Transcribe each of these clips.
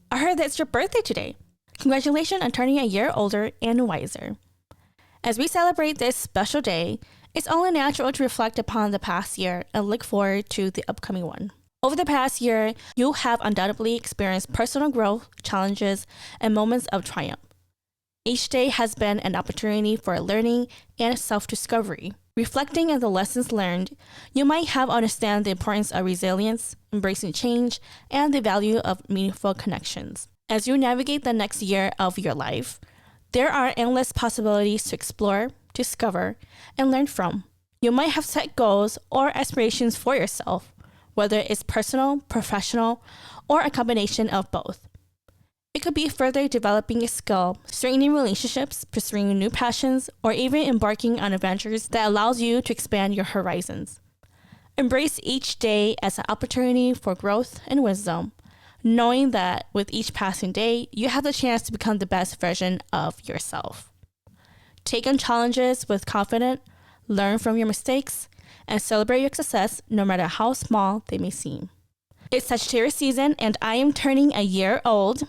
I heard that it's your birthday today. Congratulations on turning a year older and wiser. As we celebrate this special day, it's only natural to reflect upon the past year and look forward to the upcoming one. Over the past year, you have undoubtedly experienced personal growth, challenges, and moments of triumph. Each day has been an opportunity for learning and self-discovery. Reflecting on the lessons learned, you might have understand the importance of resilience, embracing change, and the value of meaningful connections. As you navigate the next year of your life, there are endless possibilities to explore, discover, and learn from. You might have set goals or aspirations for yourself, whether it's personal, professional, or a combination of both. It could be further developing a skill, strengthening relationships, pursuing new passions, or even embarking on adventures that allows you to expand your horizons. Embrace each day as an opportunity for growth and wisdom, knowing that with each passing day, you have the chance to become the best version of yourself. Take on challenges with confidence, learn from your mistakes, and celebrate your success no matter how small they may seem. It's Sagittarius season and I am turning a year old.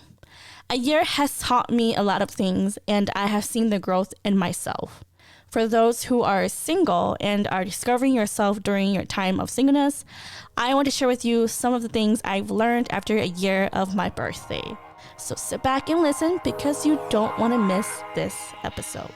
A year has taught me a lot of things and I have seen the growth in myself. For those who are single and are discovering yourself during your time of singleness, I want to share with you some of the things I've learned after a year of my birthday. So sit back and listen because you don't want to miss this episode.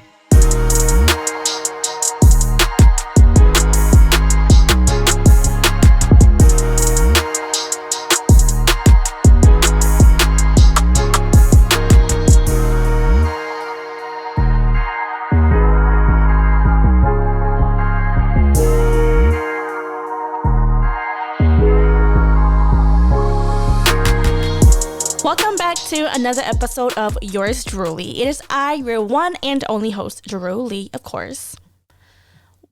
Welcome back to another episode of Yours Druelee. It is I, your one and only host, Druelee, of course.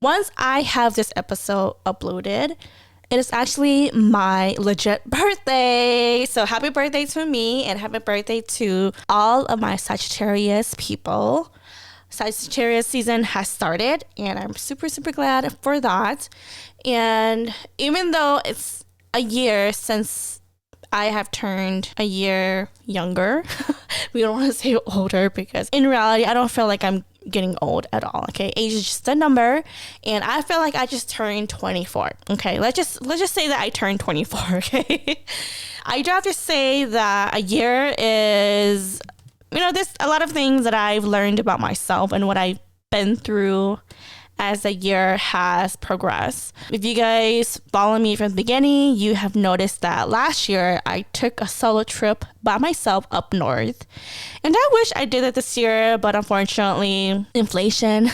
Once I have this episode uploaded, it is actually my legit birthday. So happy birthday to me and happy birthday to all of my Sagittarius people. Sagittarius season has started and I'm super glad for that. And even though it's a year since I have turned a year younger. We don't want to say older because in reality, I don't feel like I'm getting old at all. Okay, age is just a number, and I feel like I just turned 24. Okay, let's just say that I turned 24. Okay, I do have to say that a year is, there's a lot of things that I've learned about myself and what I've been through as the year has progressed. If you guys follow me from the beginning, you have noticed that last year I took a solo trip by myself up north. And I wish I did it this year, but unfortunately, inflation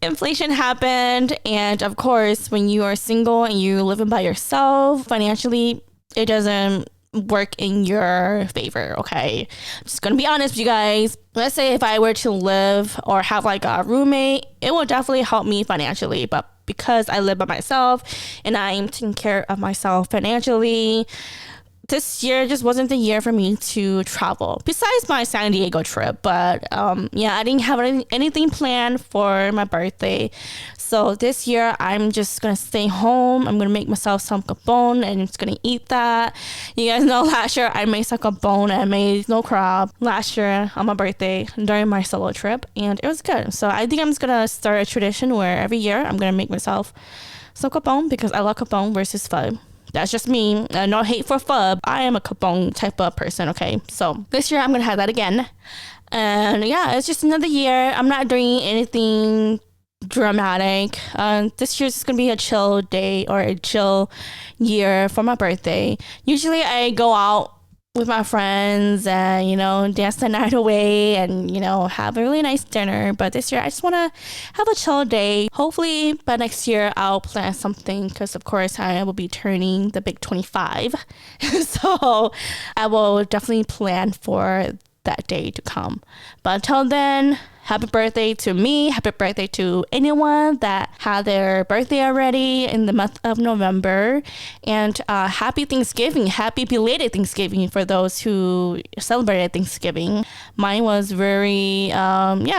happened. And of course, when you are single and you're living by yourself, financially, it doesn't work in your favor. Okay, I'm just gonna be honest with you guys. Let's say if I were to live or have like a roommate, it will definitely help me financially, but because I live by myself and I'm taking care of myself financially, this year just wasn't the year for me to travel, besides my San Diego trip. But I didn't have anything planned for my birthday. So this year, I'm just going to stay home. I'm going to make myself some capon and I'm just going to eat that. You guys know last year, I made some capon and I made snow crab last year on my birthday during my solo trip. And it was good. So I think I'm just going to start a tradition where every year, I'm going to make myself some capon because I love capon versus pho. That's just me. No hate for pho. I am a capon type of person, okay? So this year, I'm going to have that again. And yeah, it's just another year. I'm not doing anything dramatic. This year's gonna be a chill day or a chill year for my birthday. Usually I go out with my friends and dance the night away and have a really nice dinner, but this year I just want to have a chill day. Hopefully by next year I'll plan something because of course I will be turning the big 25. So I will definitely plan for that day to come. But until then, happy birthday to me. Happy birthday to anyone that had their birthday already in the month of November. And happy Thanksgiving. Happy belated Thanksgiving for those who celebrated Thanksgiving. Mine was very,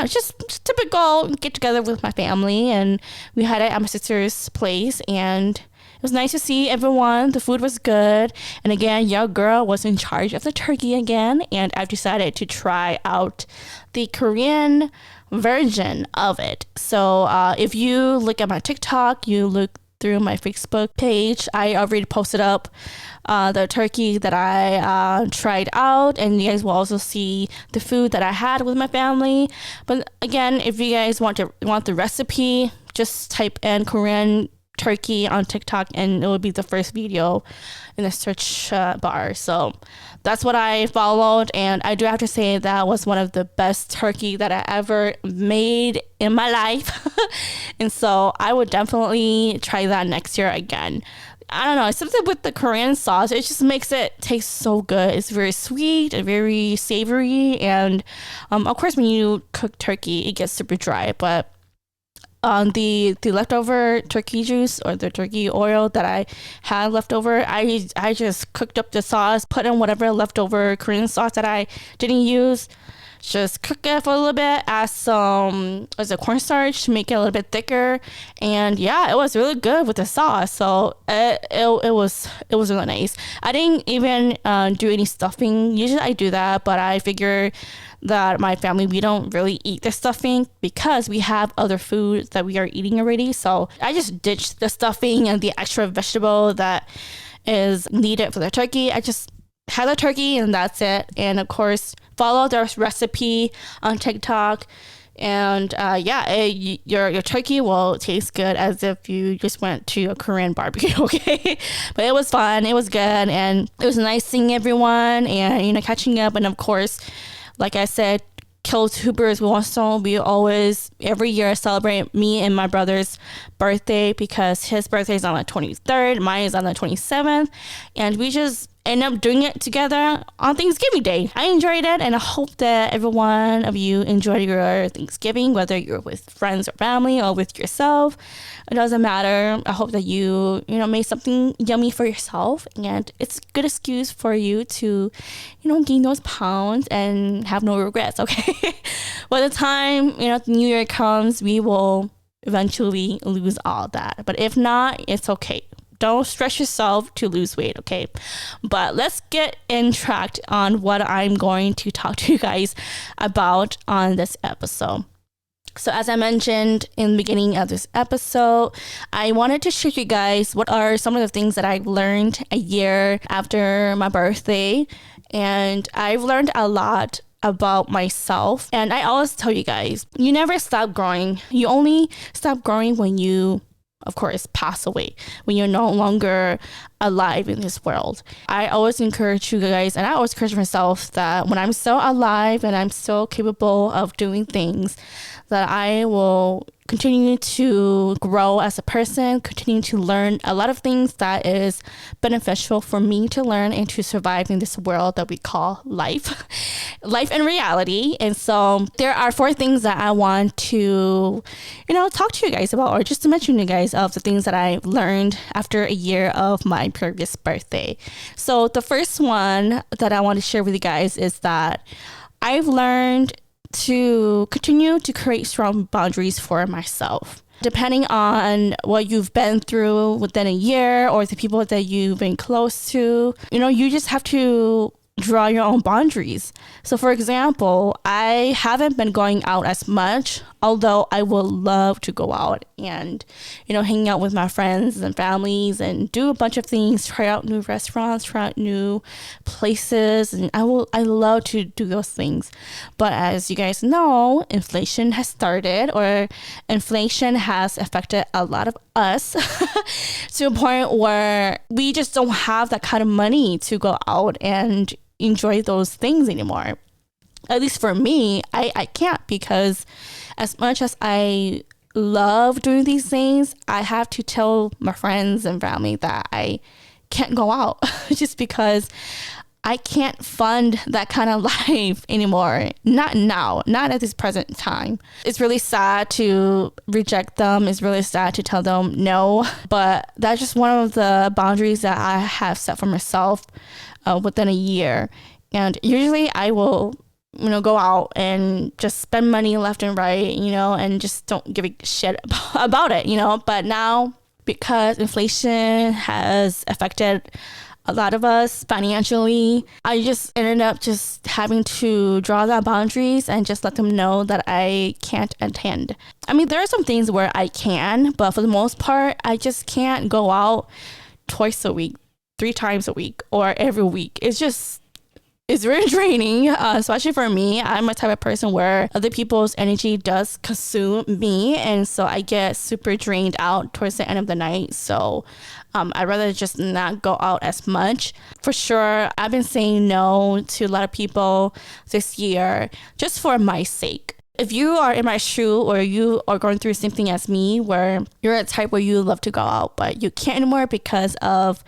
just typical get together with my family. And we had it at my sister's place. And It was nice to see everyone. The food was good. And again, your girl was in charge of the turkey again. And I've decided to try out the Korean version of it. So if you look at my TikTok, you look through my Facebook page, I already posted up the turkey that I tried out, and you guys will also see the food that I had with my family. But again, if you guys want the recipe, just type in Korean turkey on TikTok and it will be the first video in the search bar. So that's what I followed, and I do have to say that was one of the best turkey that I ever made in my life. And so I would definitely try that next year again. I don't know, it's something with the Korean sauce, it just makes it taste so good. It's very sweet and very savory, and of course when you cook turkey it gets super dry, but the leftover turkey juice or the turkey oil that I had left over, I just cooked up the sauce, put in whatever leftover Korean sauce that I didn't use, just cook it for a little bit, add some cornstarch to make it a little bit thicker, and yeah, it was really good with the sauce. So it was really nice. I didn't even do any stuffing. Usually I do that, but I figure that my family, we don't really eat the stuffing because we have other food that we are eating already. So I just ditched the stuffing and the extra vegetable that is needed for the turkey. I just had the turkey and that's it. And of course, follow the recipe on TikTok. And your turkey will taste good as if you just went to a Korean barbecue, okay? But it was fun, it was good, and it was nice seeing everyone and, catching up. And of course, like I said, Kiltubers we always every year celebrate me and my brother's birthday because his birthday is on the 23rd, mine is on the 27th, and we just end up doing it together on Thanksgiving Day. I enjoyed it, and I hope that every one of you enjoyed your Thanksgiving, whether you're with friends or family or with yourself. It doesn't matter. I hope that you made something yummy for yourself, and it's a good excuse for you to gain those pounds and have no regrets. Okay. By the time the new year comes, we will eventually lose all that, but if not, it's okay. Don't stress yourself to lose weight, okay? But let's get in track on what I'm going to talk to you guys about on this episode. So as I mentioned in the beginning of this episode, I wanted to share with you guys what are some of the things that I've learned a year after my birthday. And I've learned a lot about myself. And I always tell you guys, you never stop growing. You only stop growing when you, of course, pass away, when you're no longer alive in this world. I always encourage you guys, and I always encourage myself, that when I'm still alive and I'm still capable of doing things, that I will continue to grow as a person, continue to learn a lot of things that is beneficial for me to learn and to survive in this world that we call life and reality. And so there are 4 things that I want to, talk to you guys about, or just to mention to you guys of the things that I learned after a year of my previous birthday. So the first one that I want to share with you guys is that I've learned to continue to create strong boundaries for myself. Depending on what you've been through within a year or the people that you've been close to, you just have to draw your own boundaries. So for example, I haven't been going out as much, although I would love to go out and, hang out with my friends and families and do a bunch of things, try out new restaurants, try out new places. And I love to do those things. But as you guys know, inflation has started, or inflation has affected a lot of us to a point where we just don't have that kind of money to go out and enjoy those things anymore. At least for me, I can't, because as much as I love doing these things, I have to tell my friends and family that I can't go out just because I can't fund that kind of life anymore. Not now, not at this present time. It's really sad to reject them. It's really sad to tell them no, but that's just one of the boundaries that I have set for myself within a year. And usually I will go out and just spend money left and right, and just don't give a shit about it, but now because inflation has affected a lot of us financially. I just ended up just having to draw that boundaries and just let them know that I can't attend. I mean, there are some things where I can, but for the most part, I just can't go out twice a week, 3 times a week, or every week. It's very draining, especially for me. I'm a type of person where other people's energy does consume me, and so I get super drained out towards the end of the night. So I'd rather just not go out as much. For sure, I've been saying no to a lot of people this year just for my sake. If you are in my shoe or you are going through something as me where you're a type where you love to go out but you can't anymore because of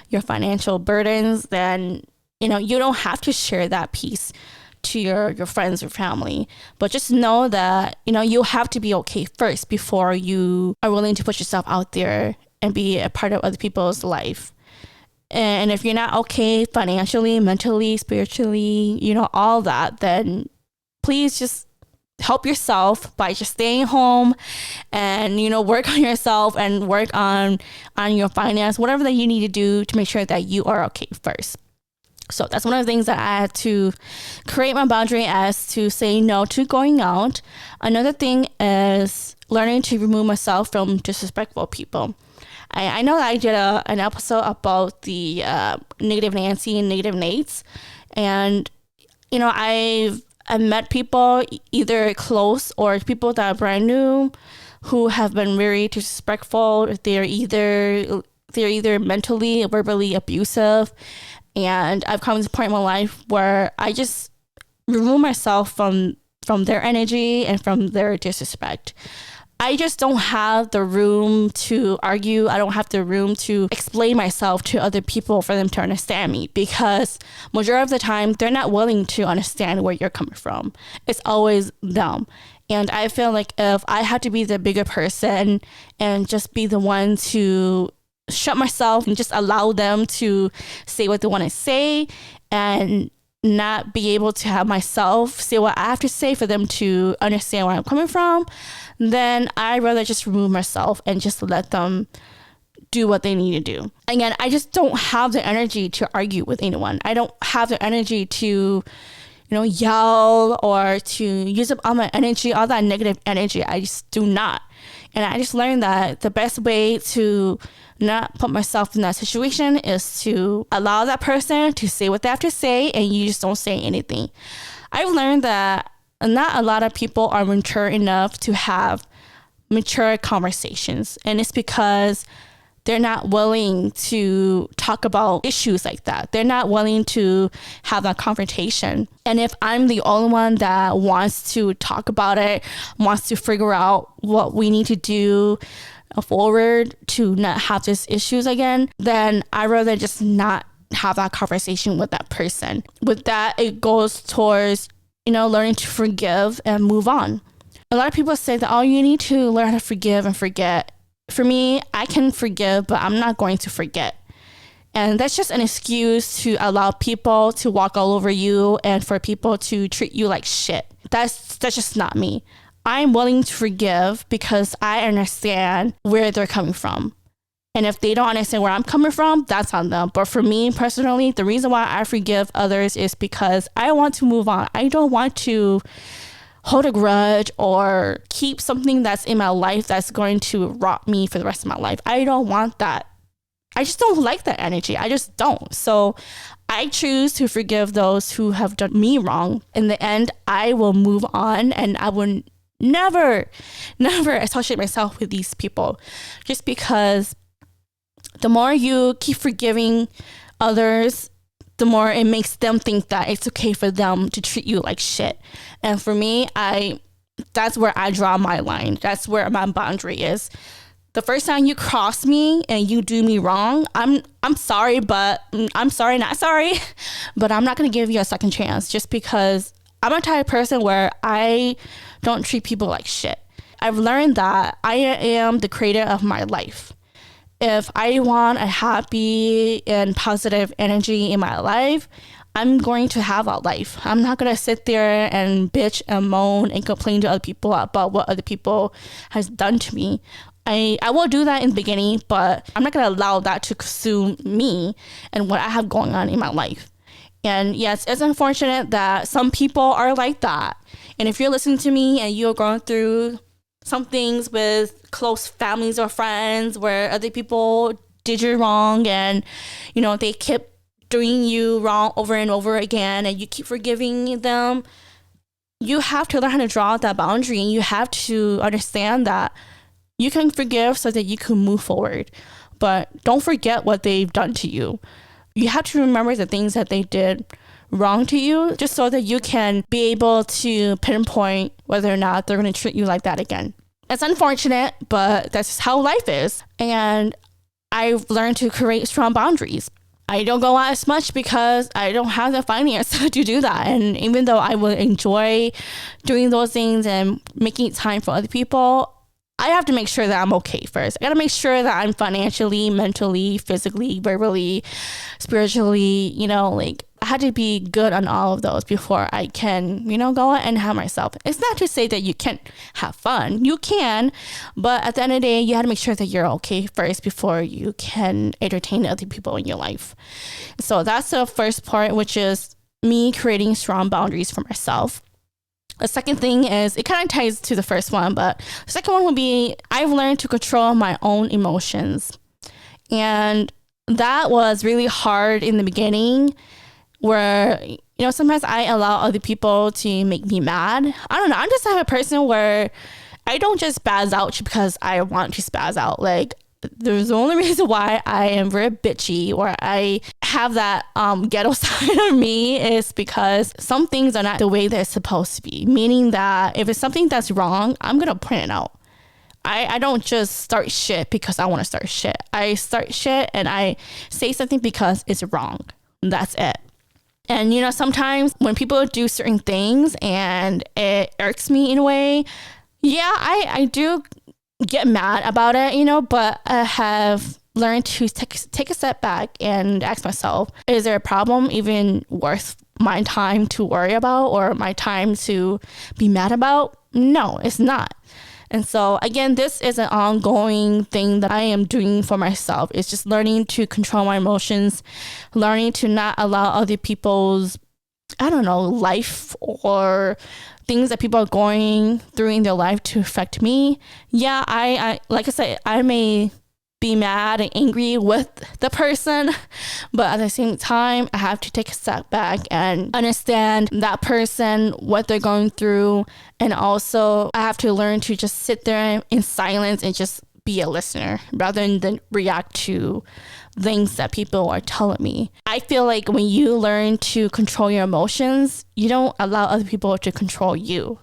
your financial burdens, then you don't have to share that piece to your friends or family. But just know that, you have to be okay first before you are willing to put yourself out there and be a part of other people's life. And if you're not okay financially, mentally, spiritually, all that, then please just help yourself by just staying home and, work on yourself and work on your finance, whatever that you need to do to make sure that you are okay first. So that's one of the things that I had to create my boundary as to say no to going out. Another thing is learning to remove myself from disrespectful people. I know that I did an episode about the negative Nancy and negative Nates. And, I've met people either close or people that are brand new who have been very disrespectful. They're either mentally or verbally abusive. And I've come to a point in my life where I just remove myself from their energy and from their disrespect. I just don't have the room to argue. I don't have the room to explain myself to other people for them to understand me, because majority of the time they're not willing to understand where you're coming from. It's always them. And I feel like if I had to be the bigger person and just be the one to shut myself and just allow them to say what they want to say and not be able to have myself say what I have to say for them to understand where I'm coming from, then I'd rather just remove myself and just let them do what they need to do. Again, I just don't have the energy to argue with anyone. I don't have the energy to yell or to use up all my energy, all that negative energy. I just do not. And I just learned that the best way to not put myself in that situation is to allow that person to say what they have to say, and you just don't say anything. I've learned that not a lot of people are mature enough to have mature conversations, and it's because they're not willing to talk about issues like that. They're not willing to have that confrontation. And if I'm the only one that wants to talk about it, wants to figure out what we need to do forward to not have these issues again, then I'd rather just not have that conversation with that person. With that, it goes towards, learning to forgive and move on. A lot of people say that, oh, you need to learn how to forgive and forget. For me, I can forgive, but I'm not going to forget. And that's just an excuse to allow people to walk all over you and for people to treat you like shit. That's just not me. I'm willing to forgive because I understand where they're coming from. And if they don't understand where I'm coming from, that's on them. But for me personally, the reason why I forgive others is because I want to move on. I don't want to hold a grudge or keep something that's in my life that's going to rot me for the rest of my life. I don't want that. I just don't like that energy. I just don't. So I choose to forgive those who have done me wrong. In the end, I will move on, and I will never associate myself with these people, just because the more you keep forgiving others, the more it makes them think that it's okay for them to treat you like shit. And for me, that's where I draw my line. That's where my boundary is. The first time you cross me and you do me wrong, I'm sorry, but I'm sorry, not sorry, but I'm not going to give you a second chance, just because I'm a type of person where I don't treat people like shit. I've learned that I am the creator of my life. If I want a happy and positive energy in my life, I'm going to have a life. I'm not going to sit there and bitch and moan and complain to other people about what other people has done to me. I will do that in the beginning, but I'm not going to allow that to consume me and what I have going on in my life. And yes, it's unfortunate that some people are like that. And if you're listening to me and you're going through some things with close families or friends where other people did you wrong and, you know, they kept doing you wrong over and over again and you keep forgiving them, you have to learn how to draw that boundary, and you have to understand that you can forgive so that you can move forward. But don't forget what they've done to you. You have to remember the things that they did wrong to you, just so that you can be able to pinpoint whether or not they're going to treat you like that again. It's unfortunate, but that's how life is. And I've learned to create strong boundaries. I don't go out as much because I don't have the finance to do that. And even though I will enjoy doing those things and making time for other people, I have to make sure that I'm okay first. I got to make sure that I'm financially, mentally, physically, verbally, spiritually, you know, like I had to be good on all of those before I can, you know, go out and have myself. It's not to say that you can't have fun. You can, but at the end of the day, you have to make sure that you're okay first before you can entertain other people in your life. So that's the first part, which is me creating strong boundaries for myself. The second thing is, it kind of ties to the first one, but the second one would be I've learned to control my own emotions. And that was really hard in the beginning, where, you know, sometimes I allow other people to make me mad. I don't know. I'm just the type of person where I don't just spaz out because I want to spaz out. Like, there's the only reason why I am very bitchy or I have that ghetto side of me is because some things are not the way they're supposed to be. Meaning that if it's something that's wrong, I'm going to point it out. I don't just start shit because I want to start shit. I start shit and I say something because it's wrong. That's it. And, you know, sometimes when people do certain things and it irks me in a way, yeah, I do get mad about it, you know, but I have learned to take a step back and ask myself, is there a problem even worth my time to worry about or my time to be mad about? No, it's not. And so again, this is an ongoing thing that I am doing for myself. It's just learning to control my emotions, learning to not allow other people's, I don't know, life or things that people are going through in their life to affect me. Yeah, I like I said, I may be mad and angry with the person, but at the same time, I have to take a step back and understand that person, what they're going through. And also I have to learn to just sit there in silence and just be a listener rather than react to things that people are telling me. I feel like when you learn to control your emotions, you don't allow other people to control you.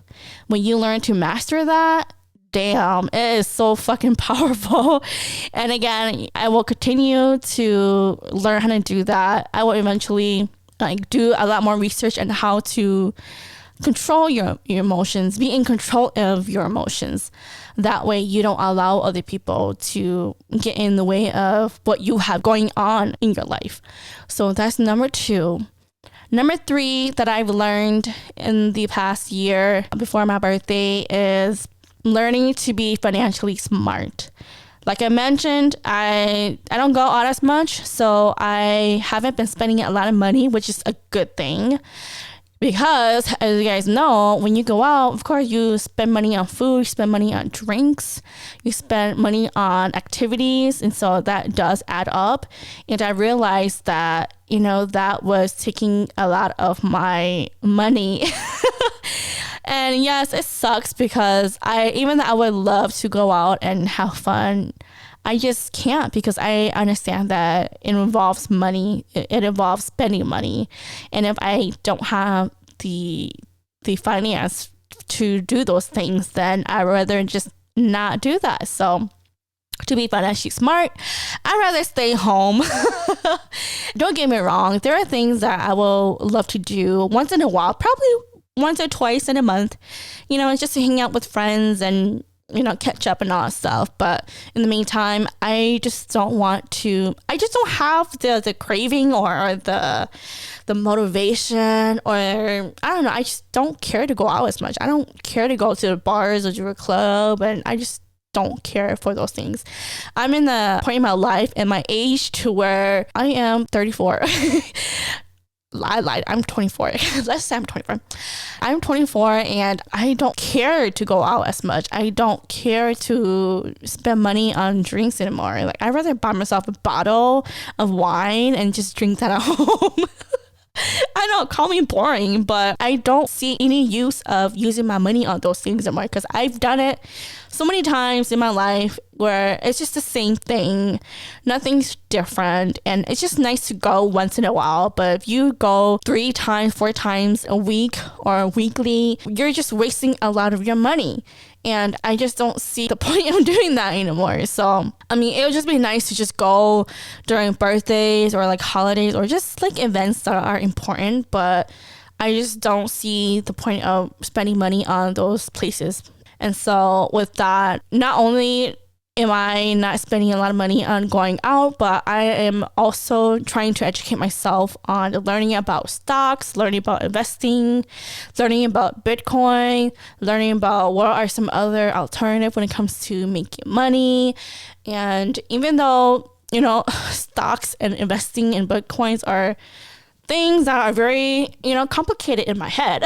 When you learn to master that, damn, it is so fucking powerful. And again, I will continue to learn how to do that. I will eventually do a lot more research on how to control your emotions, be in control of your emotions. That way you don't allow other people to get in the way of what you have going on in your life. So that's number 2. Number 3 that I've learned in the past year before my birthday is learning to be financially smart. Like I mentioned, I don't go out as much, so I haven't been spending a lot of money, which is a good thing. Because, as you guys know, when you go out, of course, you spend money on food, you spend money on drinks, you spend money on activities, and so that does add up. And I realized that, you know, that was taking a lot of my money. And yes, it sucks because even though I would love to go out and have fun, I just can't because I understand that it involves money. It involves spending money. And if I don't have the finance to do those things, then I'd rather just not do that. So to be financially smart, I'd rather stay home. Don't get me wrong. There are things that I will love to do once in a while, probably once or twice in a month. You know, it's just to hang out with friends and, you know, catch up and all that stuff. But in the meantime, I just don't have the craving or the motivation, or I don't know, I just don't care to go out as much. I don't care to go to the bars or to a club, and I just don't care for those things. I'm in the point in my life and my age to where I am 34. I lied. I'm 24. Let's say I'm 24. I'm 24 and I don't care to go out as much. I don't care to spend money on drinks anymore. Like, I'd rather buy myself a bottle of wine and just drink that at home. I know, call me boring, but I don't see any use of using my money on those things anymore, because I've done it so many times in my life where it's just the same thing. Nothing's different, and it's just nice to go once in a while. But if you go 3 times, 4 times a week or weekly, you're just wasting a lot of your money. And I just don't see the point of doing that anymore. So, I mean, it would just be nice to just go during birthdays or like holidays or just like events that are important. But I just don't see the point of spending money on those places. And so with that, not only am I not spending a lot of money on going out, but I am also trying to educate myself on learning about stocks, learning about investing, learning about Bitcoin, learning about what are some other alternatives when it comes to making money. And even though, you know, stocks and investing in Bitcoins are things that are very, you know, complicated in my head.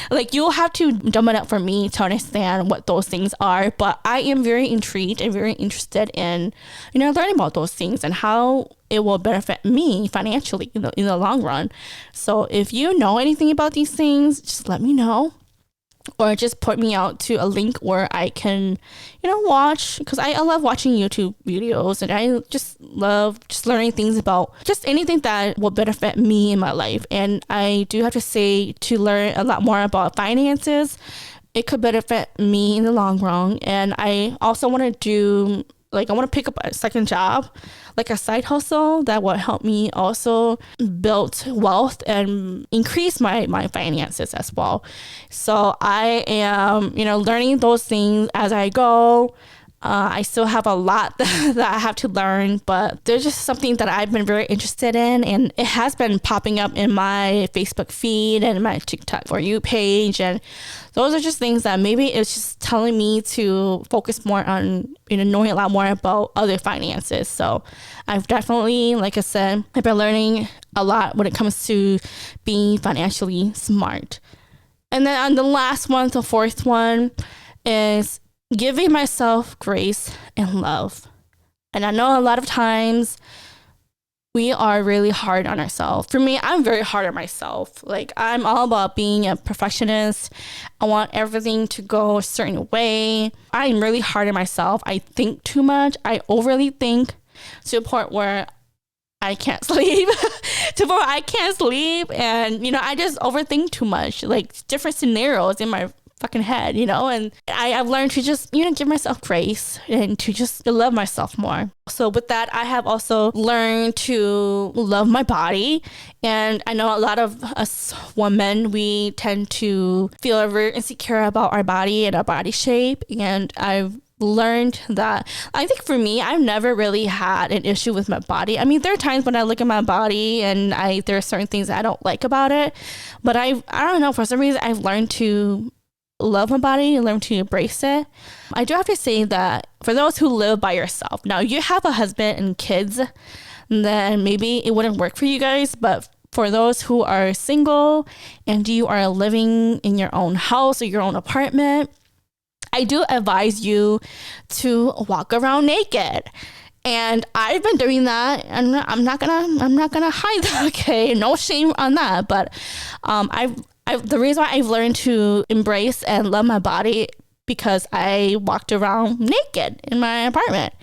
Like, you'll have to dumb it up for me to understand what those things are. But I am very intrigued and very interested in, you know, learning about those things and how it will benefit me financially in the long run. So if you know anything about these things, just let me know. Or just put me out to a link where I can, you know, watch, because I love watching YouTube videos, and I just love just learning things about just anything that will benefit me in my life. And I do have to say, to learn a lot more about finances, it could benefit me in the long run. And I also want to do, like, I want to pick up a second job, like a side hustle that will help me also build wealth and increase my finances as well. So I am, you know, learning those things as I go. I still have a lot that I have to learn, but there's just something that I've been very interested in, and it has been popping up in my Facebook feed and my TikTok For You page, and those are just things that maybe it's just telling me to focus more on, you know, knowing a lot more about other finances. So I've definitely, like I said, I've been learning a lot when it comes to being financially smart. And then on the last one, the fourth one, is giving myself grace and love. And I know a lot of times we are really hard on ourselves. For me, I'm very hard on myself. Like, I'm all about being a perfectionist. I want everything to go a certain way. I'm really hard on myself. I think too much. I overly think to a point where I can't sleep. And, you know, I just overthink too much. Like, different scenarios in my fucking head, you know. And I've learned to just, you know, give myself grace and to just love myself more. So with that, I have also learned to love my body. And I know a lot of us women, we tend to feel very insecure about our body and our body shape. And I've learned that, I think for me, I've never really had an issue with my body. I mean, there are times when I look at my body and there are certain things I don't like about it, but I don't know, for some reason I've learned to love my body and learn to embrace it. I do have to say that for those who live by yourself, now you have a husband and kids, then maybe it wouldn't work for you guys. But for those who are single and you are living in your own house or your own apartment, I do advise you to walk around naked. And I've been doing that, and I'm not gonna hide that. Okay, no shame on that. But the reason why I've learned to embrace and love my body, because I walked around naked in my apartment,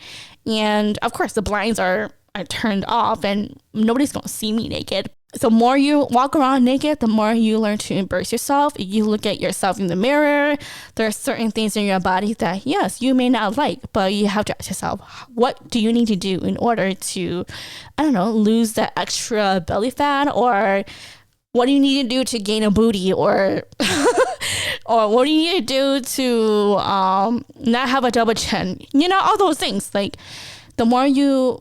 and of course the blinds are turned off, and nobody's gonna see me naked. The more you walk around naked, the more you learn to embrace yourself. You look at yourself in the mirror. There are certain things in your body that, yes, you may not like, but you have to ask yourself, what do you need to do in order to, I don't know, lose that extra belly fat, or what do you need to do to gain a booty, or or what do you need to do to not have a double chin? You know, all those things. Like, the more you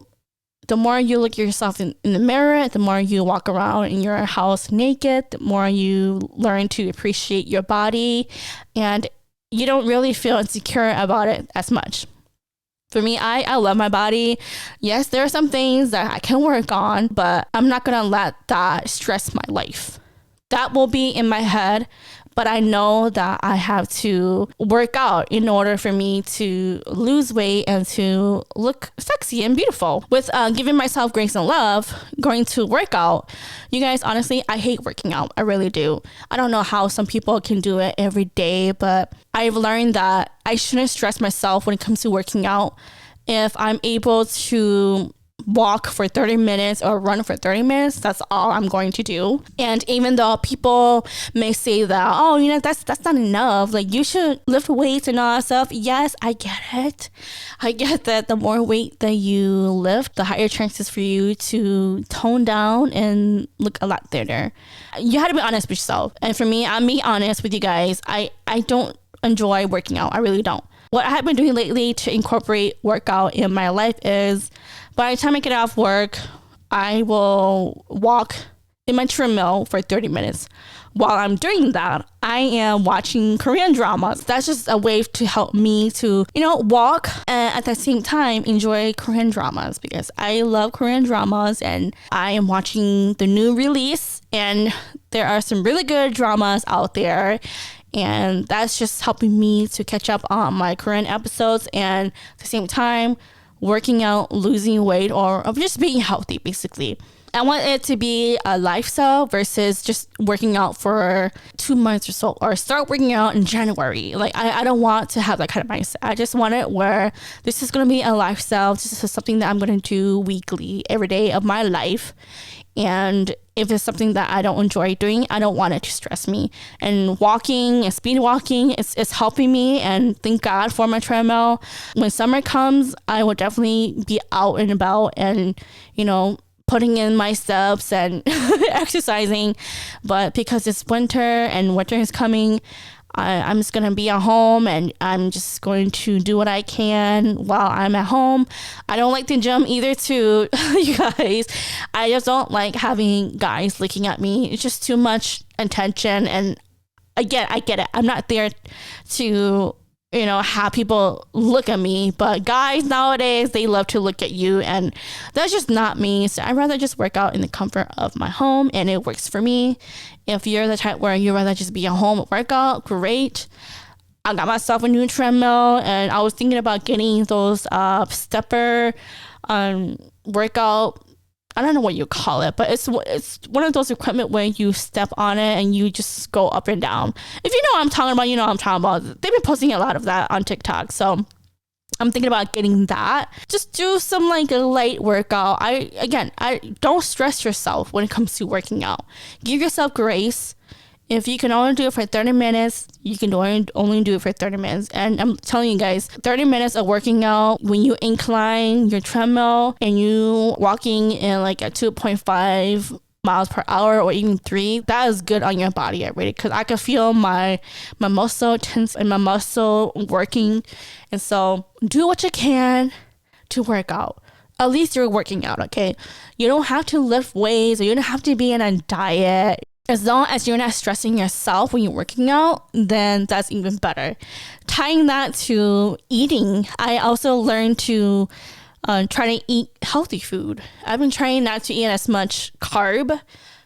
look at yourself in the mirror, the more you walk around in your house naked, the more you learn to appreciate your body. And you don't really feel insecure about it as much. For me, I love my body. Yes, there are some things that I can work on, but I'm not going to let that stress my life. That will be in my head, but I know that I have to work out in order for me to lose weight and to look sexy and beautiful. With giving myself grace and love, going to work out, you guys, honestly, I hate working out. I really do. I don't know how some people can do it every day, but I've learned that I shouldn't stress myself when it comes to working out. If I'm able to walk for 30 minutes or run for 30 minutes, that's all I'm going to do. And even though people may say that, oh, you know, that's not enough, like you should lift weights and all that stuff. Yes, I get it. I get that the more weight that you lift, the higher chances for you to tone down and look a lot thinner. You have to be honest with yourself. And for me, I'm being honest with you guys. I don't enjoy working out. I really don't. What I have been doing lately to incorporate workout in my life is, by the time I get off work, I will walk in my treadmill for 30 minutes. While I'm doing that, I am watching Korean dramas. That's just a way to help me to, walk and at the same time enjoy Korean dramas, because I love Korean dramas and I am watching the new release, and there are some really good dramas out there. And that's just helping me to catch up on my Korean episodes, and at the same time working out, losing weight, or just being healthy, basically. I want it to be a lifestyle versus just working out for 2 months or so, or start working out in January. Like, I don't want to have that kind of mindset. I just want it where this is going to be a lifestyle. This is something that I'm going to do weekly, every day of my life. And if it's something that I don't enjoy doing, I don't want it to stress me. And walking and speed walking is helping me. And thank God for my treadmill. When summer comes, I will definitely be out and about and, putting in my steps and exercising. But because it's winter and winter is coming, I'm just going to be at home, and I'm just going to do what I can while I'm at home. I don't like the gym either, too, you guys. I just don't like having guys looking at me. It's just too much attention. And again, I get it. I'm not there to, have people look at me. But guys nowadays, they love to look at you. And that's just not me. So I'd rather just work out in the comfort of my home, and it works for me. If you're the type where you'd rather just be at home and work out, great. I got myself a new treadmill, and I was thinking about getting those stepper workout. I don't know what you call it, but it's one of those equipment where you step on it and you just go up and down. If you know what I'm talking about, you know what I'm talking about. They've been posting a lot of that on TikTok, so I'm thinking about getting that. Just do some a light workout. I don't stress yourself when it comes to working out. Give yourself grace. If you can only do it for 30 minutes, you can only do it for 30 minutes. And I'm telling you guys, 30 minutes of working out, when you incline your treadmill and you walking in a 2.5 miles per hour or even 3, that is good on your body already, because I can feel my muscle tense and my muscle working. And so do what you can to work out. At least you're working out, okay? You don't have to lift weights, or you don't have to be in a diet. As long as you're not stressing yourself when you're working out, then that's even better. Tying that to eating, I also learned to try to eat healthy food. I've been trying not to eat as much carb,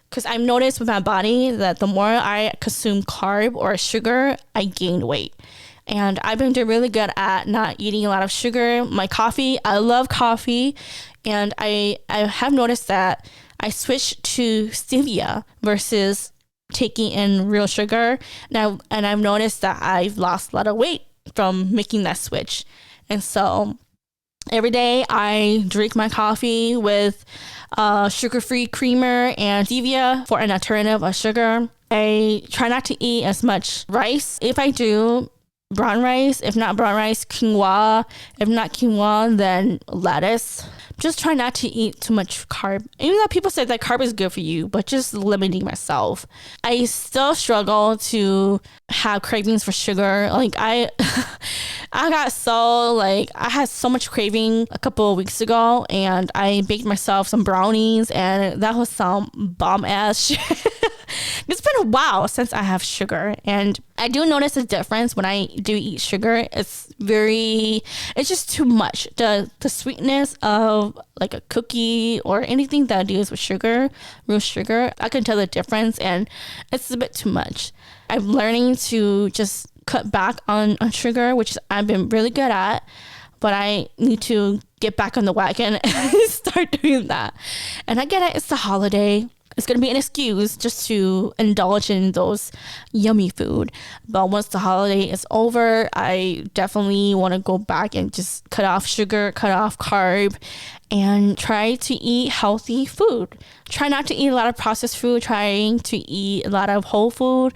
because I've noticed with my body that the more I consume carb or sugar, I gain weight. And I've been doing really good at not eating a lot of sugar. My coffee, I love coffee. And I have noticed that I switched to stevia versus taking in real sugar. And I've noticed that I've lost a lot of weight from making that switch. And so every day I drink my coffee with sugar-free creamer and stevia for an alternative of sugar. I try not to eat as much rice. If I do, brown rice. If not brown rice, quinoa. If not quinoa, then lettuce. Just try not to eat too much carb. Even though people say that carb is good for you, but just limiting myself. I still struggle to have cravings for sugar. I got so I had so much craving a couple of weeks ago, and I baked myself some brownies, and that was some bomb ass shit. It's been a while since I have sugar, and I do notice a difference when I do eat sugar. It's just too much. The sweetness of like a cookie or anything that deals with sugar, real sugar, I can tell the difference, and it's a bit too much. I'm learning to just cut back on sugar, which I've been really good at, but I need to get back on the wagon and start doing that. And I get it, it's the holiday. It's going to be an excuse just to indulge in those yummy food. But once the holiday is over, I definitely want to go back and just cut off sugar, cut off carb, and try to eat healthy food. Try not to eat a lot of processed food, trying to eat a lot of whole food,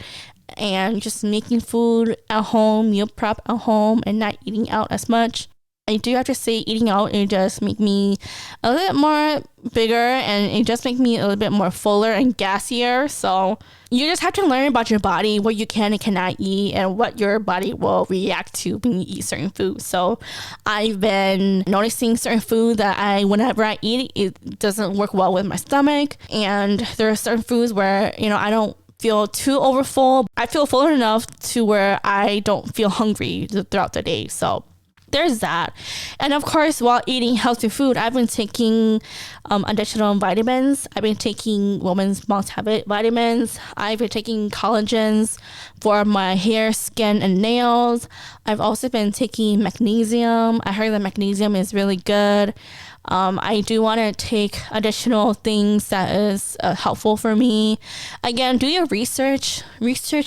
and just making food at home, meal prep at home, and not eating out as much. I do have to say, eating out, it does make me a little bit more bigger, and it does make me a little bit more fuller and gassier. So you just have to learn about your body, what you can and cannot eat, and what your body will react to when you eat certain foods. So I've been noticing certain food that whenever I eat it doesn't work well with my stomach. And there are certain foods where, I don't feel too overfull. I feel full enough to where I don't feel hungry throughout the day. So there's that. And of course, while eating healthy food, I've been taking additional vitamins. I've been taking women's multivitamin vitamins. I've been taking collagens for my hair, skin, and nails. I've also been taking magnesium. I heard that magnesium is really good. I do want to take additional things that is helpful for me. Again, do your research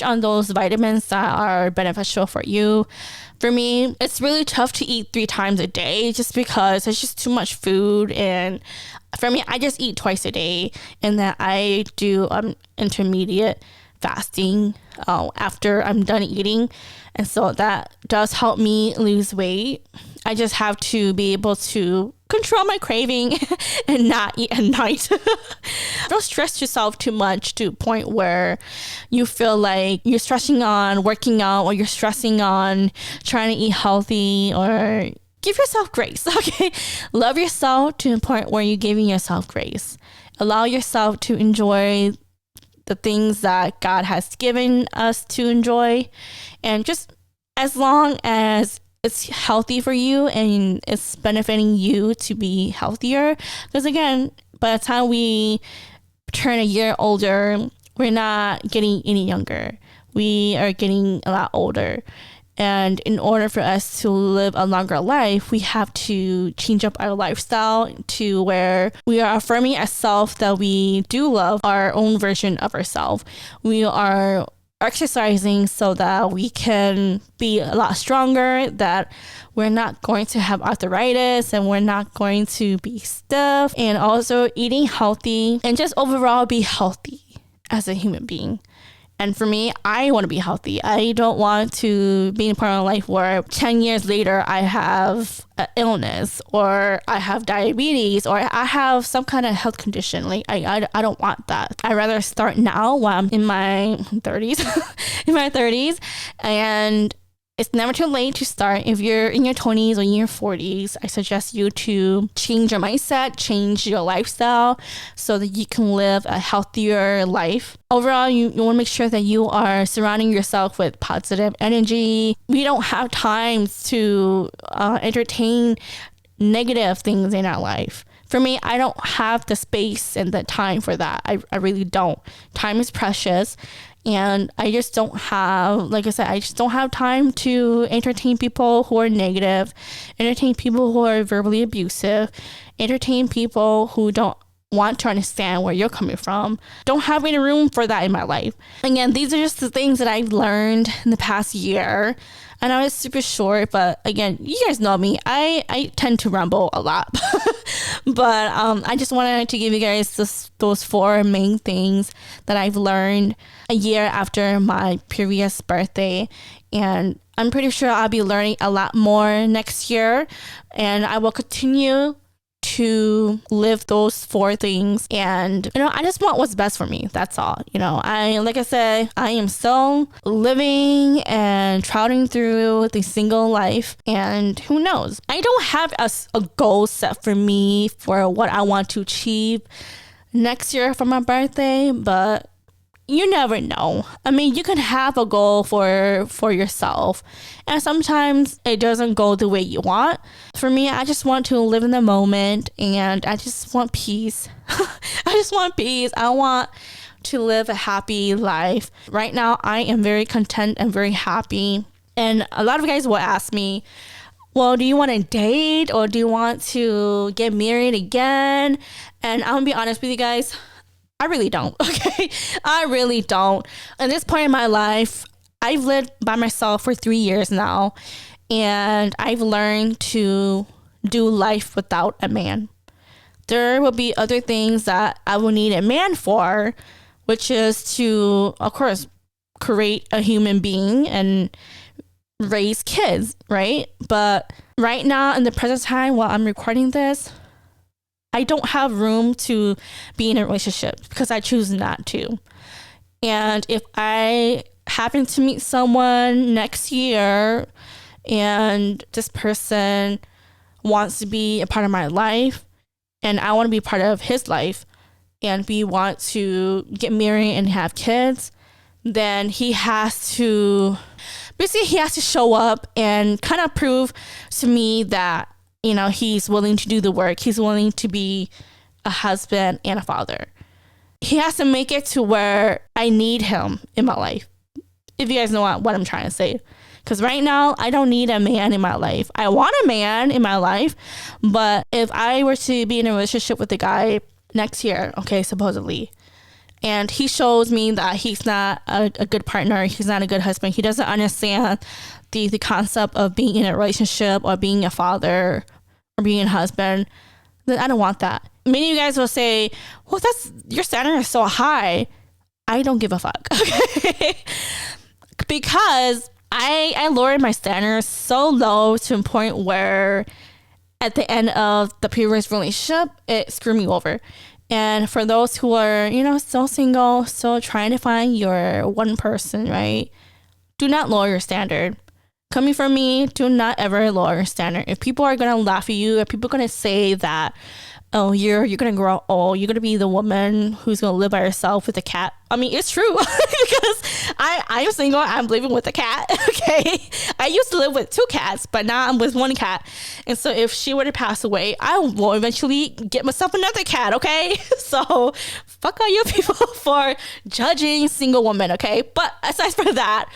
on those vitamins that are beneficial for you. For me, it's really tough to eat 3 times a day just because it's just too much food. And for me, I just eat twice a day, and that I do intermediate fasting after I'm done eating. And so that does help me lose weight. I just have to be able to control my craving and not eat at night. Don't stress yourself too much to a point where you feel like you're stressing on working out, or you're stressing on trying to eat healthy, or give yourself grace. Okay, love yourself to a point where you're giving yourself grace. Allow yourself to enjoy the things that God has given us to enjoy, and just as long as it's healthy for you and it's benefiting you to be healthier. Because again, by the time we turn a year older, we're not getting any younger. We are getting a lot older. And in order for us to live a longer life, we have to change up our lifestyle to where we are affirming ourselves that we do love our own version of ourselves. We are exercising so that we can be a lot stronger, that we're not going to have arthritis, and we're not going to be stiff, and also eating healthy and just overall be healthy as a human being. And for me, I want to be healthy. I don't want to be in a part of my life where 10 years later I have an illness, or I have diabetes, or I have some kind of health condition. Like I don't want that. I'd rather start now while I'm in my 30s. And it's never too late to start. If you're in your 20s or in your 40s, I suggest you to change your mindset, change your lifestyle so that you can live a healthier life. Overall, you want to make sure that you are surrounding yourself with positive energy. We don't have time to entertain negative things in our life. For me, I don't have the space and the time for that. I really don't. Time is precious. And I just don't have, like I said, I just don't have time to entertain people who are negative, entertain people who are verbally abusive, entertain people who don't want to understand where you're coming from. Don't have any room for that in my life. Again, these are just the things that I've learned in the past year. I know it's super short, but again, you guys know me. I tend to ramble a lot. But I just wanted to give you guys those 4 main things that I've learned a year after my previous birthday. And I'm pretty sure I'll be learning a lot more next year. And I will continue to live those 4 things, and I just want what's best for me. That's all. Like I said, I am still living and trouting through the single life, and who knows, I don't have a goal set for me for what I want to achieve next year for my birthday, but you never know. I mean, you can have a goal for yourself, and sometimes it doesn't go the way you want. For me, I just want to live in the moment, and I just want peace. I just want peace. I want to live a happy life. Right now, I am very content and very happy. And a lot of guys will ask me, well, do you want to date or do you want to get married again? And I'm gonna be honest with you guys, I really don't. Okay, I really don't. At this point in my life, I've lived by myself for 3 years now, and I've learned to do life without a man. There will be other things that I will need a man for, which is to, of course, create a human being and raise kids, right? But right now, in the present time, while I'm recording this, I don't have room to be in a relationship because I choose not to. And if I happen to meet someone next year and this person wants to be a part of my life and I want to be part of his life and we want to get married and have kids, then he has to show up and kind of prove to me that, you know, he's willing to do the work. He's willing to be a husband and a father. He has to make it to where I need him in my life. If you guys know what I'm trying to say. Because right now, I don't need a man in my life. I want a man in my life. But if I were to be in a relationship with a guy next year, okay, supposedly, and he shows me that he's not a good partner, he's not a good husband, he doesn't understand the concept of being in a relationship or being a father or being a husband, then I don't want that. Many of you guys will say, well, your standard is so high. I don't give a fuck. Okay? Because I lowered my standards so low to a point where at the end of the previous relationship, it screwed me over. And for those who are, you know, still single, still trying to find your one person, right? Do not lower your standard. Coming from me, do not ever lower your standard. If people are going to laugh at you, if people are going to say that, oh, you're going to grow old, you're going to be the woman who's going to live by herself with a cat. I mean, it's true because I'm single, I'm living with a cat, okay? I used to live with 2 cats, but now I'm with 1 cat. And so if she were to pass away, I will eventually get myself another cat, okay? So fuck all you people for judging single women, okay? But aside from that,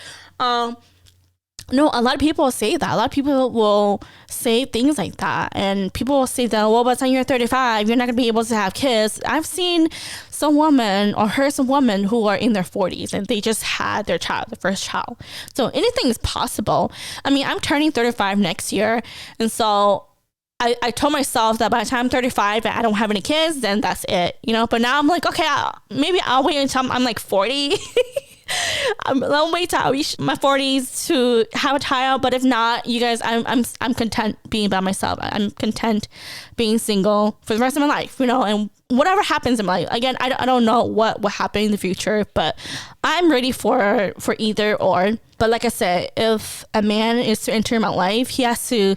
no, a lot of people say that. A lot of people will say things like that. And people will say that, well, by the time you're 35, you're not going to be able to have kids. I've seen some women or heard some women who are in their 40s and they just had their first child. So anything is possible. I mean, I'm turning 35 next year. And so I told myself that by the time I'm 35 and I don't have any kids, then that's it, you know. But now I'm like, okay, maybe I'll wait until I'm like 40. I'll wait till I reach my 40s to have a child. But if not, you guys, I'm content being by myself. I'm content being single for the rest of my life, you know. And whatever happens in my life, again, I don't know what will happen in the future, but I'm ready for either or. But like I said, if a man is to enter my life, he has to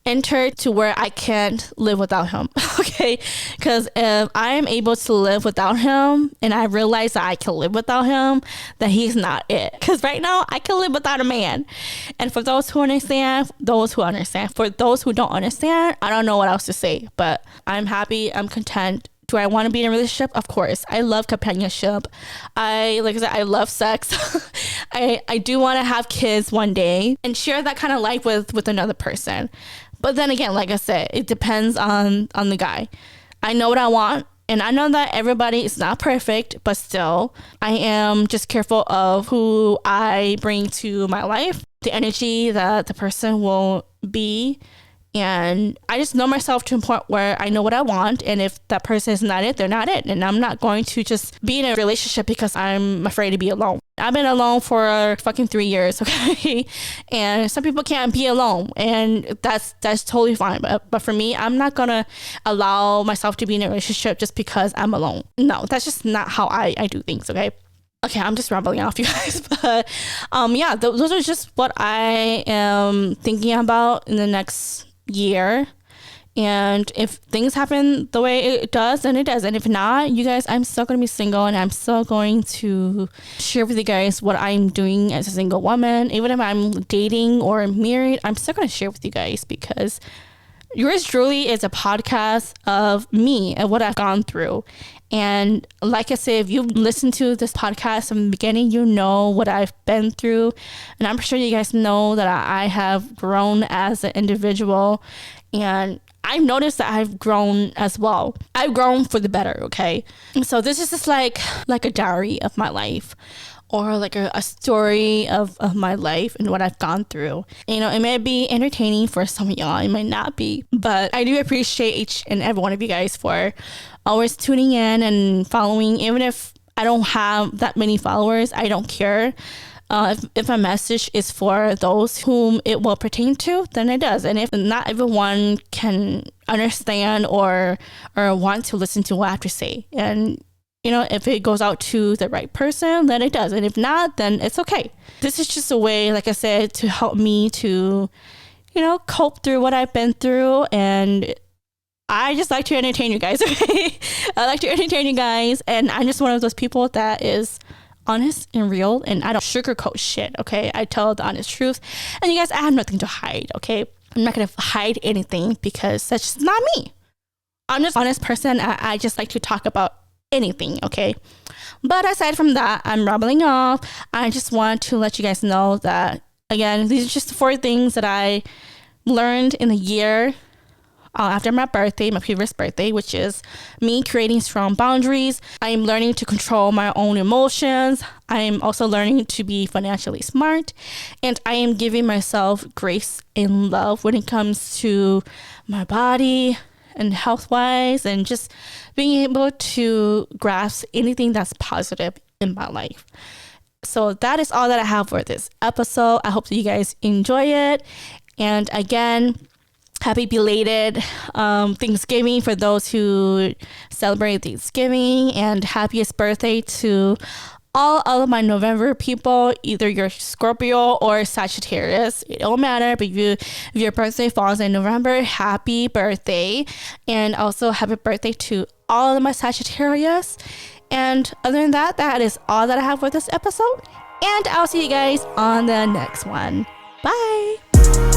enter to where I can't live without him. Okay, because if I am able to live without him and I realize that I can live without him, then he's not it. Because right now I can live without a man. And for those who understand, for those who don't understand, I don't know what else to say. But I'm happy, I'm content. Do I want to be in a relationship? Of course. I love companionship. Like I said, I love sex. I do want to have kids one day and share that kind of life with another person. But then again, like I said, it depends on the guy. I know what I want, and I know that everybody is not perfect, but still, I am just careful of who I bring to my life, the energy that the person will be. And I just know myself to a point where I know what I want. And if that person is not it, they're not it. And I'm not going to just be in a relationship because I'm afraid to be alone. I've been alone for fucking 3 years, okay? And some people can't be alone. And that's totally fine. But for me, I'm not going to allow myself to be in a relationship just because I'm alone. No, that's just not how I do things, okay? Okay, I'm just rambling off, you guys. But yeah, those are just what I am thinking about in the next year. And if things happen the way it does, then it does. And if not, you guys, I'm still going to be single, and I'm still going to share with you guys what I'm doing as a single woman. Even if I'm dating or married, I'm still going to share with you guys, because yours truly is a podcast of me and what I've gone through. And like I said, if you listen to this podcast from the beginning, you know what I've been through. And I'm sure you guys know that I have grown as an individual. And I've noticed that I've grown as well. I've grown for the better, okay? So this is just like a diary of my life, or like a story of my life and what I've gone through. You know, it may be entertaining for some of y'all, it might not be, but I do appreciate each and every one of you guys for always tuning in and following. Even if I don't have that many followers, I don't care. If a message is for those whom it will pertain to, then it does. And if not everyone can understand or want to listen to what I have to say, and you know, if it goes out to the right person, then it does. And if not, then it's okay. This is just a way, like I said, to help me to, you know, cope through what I've been through. And I just like to entertain you guys, okay? I like to entertain you guys. And I'm just one of those people that is honest and real, and I don't sugarcoat shit, okay? I tell the honest truth. And you guys, I have nothing to hide, okay? I'm not going to hide anything, because that's just not me. I'm just an honest person. I just like to talk about anything, okay? But aside from that, I'm rambling off. I just want to let you guys know that, again, these are just the 4 things that I learned in the year after my birthday, my previous birthday, which is me creating strong boundaries. I am learning to control my own emotions. I am also learning to be financially smart, and I am giving myself grace and love when it comes to my body and health-wise, and just being able to grasp anything that's positive in my life. So that is all that I have for this episode. I hope that you guys enjoy it. And again, happy belated Thanksgiving for those who celebrate Thanksgiving, and happiest birthday to all of my November people. Either you're Scorpio or Sagittarius, it don't matter, but if your birthday falls in November, happy birthday. And also happy birthday to all of my Sagittarius. And other than that, that is all that I have for this episode, and I'll see you guys on the next one. Bye.